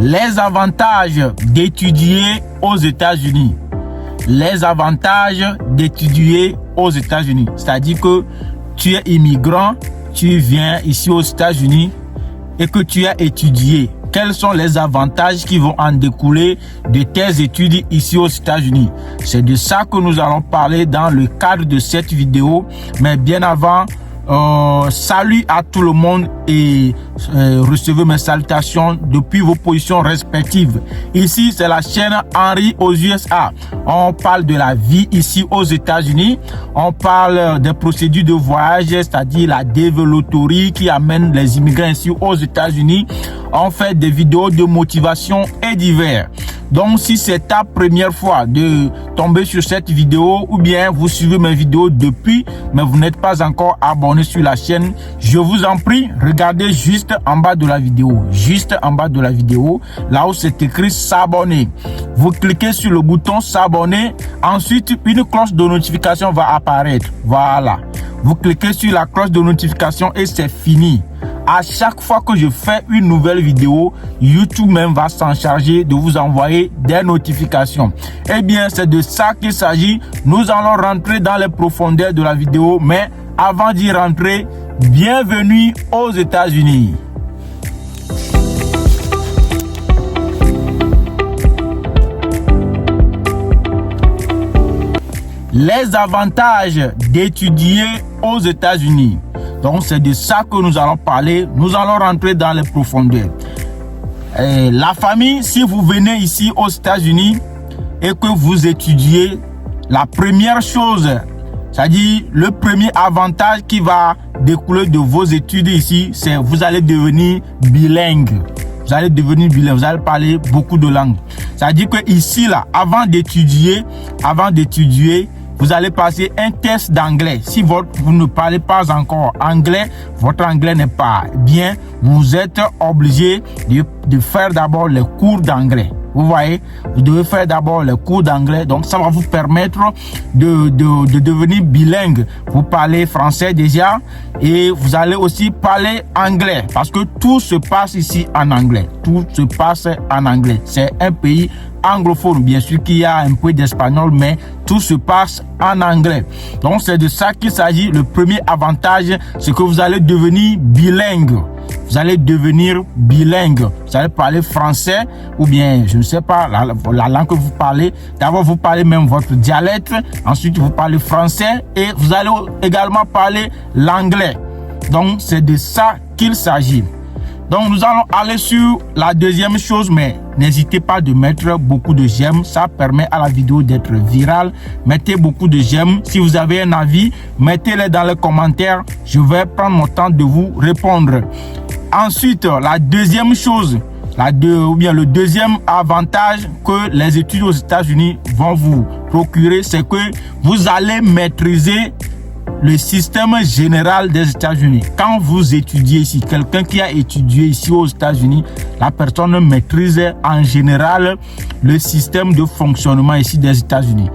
Les avantages d'étudier aux États-Unis. Les avantages d'étudier aux États-Unis. C'est-à-dire que tu es immigrant, tu viens ici aux États-Unis et que tu as étudié. Quels sont les avantages qui vont en découler de tes études ici aux États-Unis? C'est de ça que nous allons parler dans le cadre de cette vidéo. Mais bien avant, salut à tout le monde et recevez mes salutations depuis vos positions respectives. Ici, c'est la chaîne Henry aux USA. On parle de la vie ici aux États-Unis. On parle des procédures de voyage, c'est-à-dire la développerie qui amène les immigrants ici aux États-Unis. On fait des vidéos de motivation et divers. Donc, si c'est ta première fois de tomber sur cette vidéo ou bien vous suivez mes vidéos depuis, mais vous n'êtes pas encore abonné sur la chaîne, je vous en prie, regardez juste en bas de la vidéo. Juste en bas de la vidéo, là où c'est écrit s'abonner. Vous cliquez sur le bouton s'abonner. Ensuite, une cloche de notification va apparaître. Voilà. Vous cliquez sur la cloche de notification et c'est fini. À chaque fois que je fais une nouvelle vidéo, YouTube même va s'en charger de vous envoyer des notifications. Eh bien, c'est de ça qu'il s'agit. Nous allons rentrer dans les profondeurs de la vidéo, mais avant d'y rentrer, bienvenue aux États-Unis. Les avantages d'étudier aux États-Unis. Donc, c'est de ça que nous allons parler. Nous allons rentrer dans les profondeurs. La famille, si vous venez ici aux États-Unis et que vous étudiez, la première chose, c'est-à-dire le premier avantage qui va découler de vos études ici, c'est que vous allez devenir bilingue. Vous allez devenir bilingue, vous allez parler beaucoup de langues. C'est-à-dire que ici, là, avant d'étudier, vous allez passer un test d'anglais. Si vous ne parlez pas encore anglais, votre anglais n'est pas bien, vous êtes obligé de faire d'abord les cours d'anglais. Vous voyez, vous devez faire d'abord les cours d'anglais. Donc, ça va vous permettre de devenir bilingue. Vous parlez français déjà et vous allez aussi parler anglais parce que tout se passe ici en anglais. Tout se passe en anglais. C'est un pays anglophone. Bien sûr qu'il y a un peu d'espagnol, mais tout se passe en anglais. Donc, c'est de ça qu'il s'agit. Le premier avantage, c'est que vous allez devenir bilingue. Vous allez devenir bilingue. Vous allez parler français ou bien, je ne sais pas, la langue que vous parlez. D'abord, vous parlez même votre dialecte. Ensuite, vous parlez français et vous allez également parler l'anglais. Donc, c'est de ça qu'il s'agit. Donc, nous allons aller sur la deuxième chose, mais n'hésitez pas de mettre beaucoup de j'aime. Ça permet à la vidéo d'être virale. Mettez beaucoup de j'aime. Si vous avez un avis, mettez-le dans les commentaires. Je vais prendre mon temps de vous répondre. Ensuite, la deuxième chose, le deuxième avantage que les études aux États-Unis vont vous procurer, c'est que vous allez maîtriser le système général des États-Unis. Quand vous étudiez ici, quelqu'un qui a étudié ici aux États-Unis, la personne maîtrise en général le système de fonctionnement ici des États-Unis.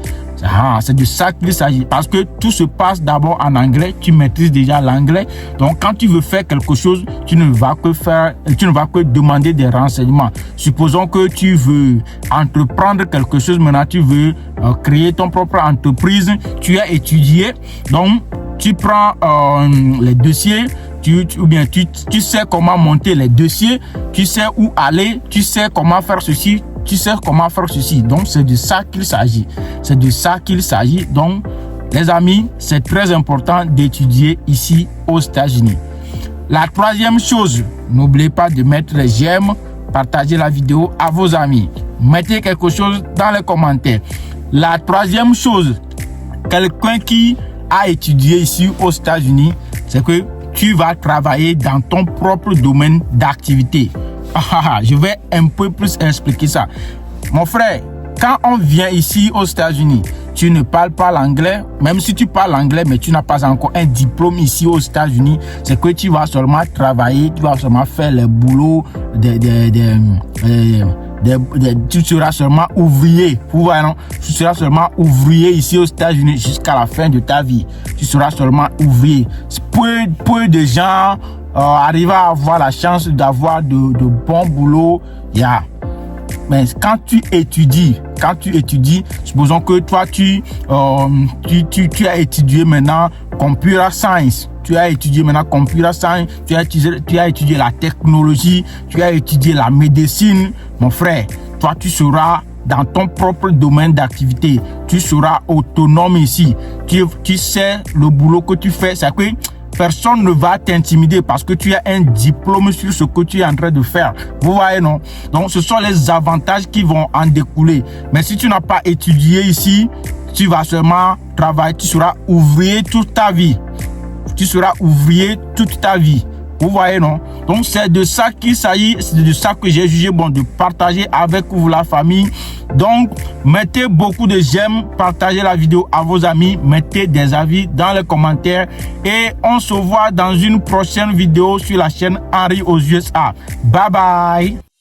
C'est de ça qu'il s'agit. Parce que tout se passe d'abord en anglais. Tu maîtrises déjà l'anglais. Donc, quand tu veux faire quelque chose, tu ne vas que demander des renseignements. Supposons que tu veux entreprendre quelque chose. Maintenant, tu veux créer ton propre entreprise. Tu as étudié. Donc, tu prends les dossiers. Tu sais comment monter les dossiers. Tu sais où aller. Tu sais comment faire ceci. Tu sais comment faire ceci. Donc, c'est de ça qu'il s'agit. C'est de ça qu'il s'agit. Donc, les amis, c'est très important d'étudier ici aux États-Unis. La troisième chose, n'oubliez pas de mettre les j'aime, partager la vidéo à vos amis. Mettez quelque chose dans les commentaires. La troisième chose, quelqu'un qui a étudié ici aux États-Unis, c'est que tu vas travailler dans ton propre domaine d'activité. Je vais un peu plus expliquer ça. Mon frère, quand on vient ici aux États-Unis, tu ne parles pas l'anglais, même si tu parles l'anglais, mais tu n'as pas encore un diplôme ici aux États-Unis, c'est que tu vas seulement travailler, tu vas seulement faire le boulot tu seras seulement ouvrier. Vous voyez, non? Tu seras seulement ouvrier ici aux États-Unis jusqu'à la fin de ta vie. Tu seras seulement ouvrier. Peu de gens arrivent à avoir la chance d'avoir de bons boulots. Mais quand tu étudies, supposons que toi, tu as étudié maintenant Computer Science. Tu as étudié maintenant Computer Science, tu as étudié la technologie, tu as étudié la médecine. Mon frère, toi, tu seras dans ton propre domaine d'activité. Tu seras autonome ici. Tu sais le boulot que tu fais. C'est que personne ne va t'intimider parce que tu as un diplôme sur ce que tu es en train de faire. Vous voyez, non? Donc, ce sont les avantages qui vont en découler. Mais si tu n'as pas étudié ici, tu vas seulement travailler. Tu seras ouvrier toute ta vie. Tu seras ouvrier toute ta vie. Vous voyez, non? Donc, c'est de ça qu'il s'agit. C'est de ça que j'ai jugé bon de partager avec vous, la famille. Donc, mettez beaucoup de j'aime, partagez la vidéo à vos amis, mettez des avis dans les commentaires et on se voit dans une prochaine vidéo sur la chaîne Henri aux USA. Bye bye!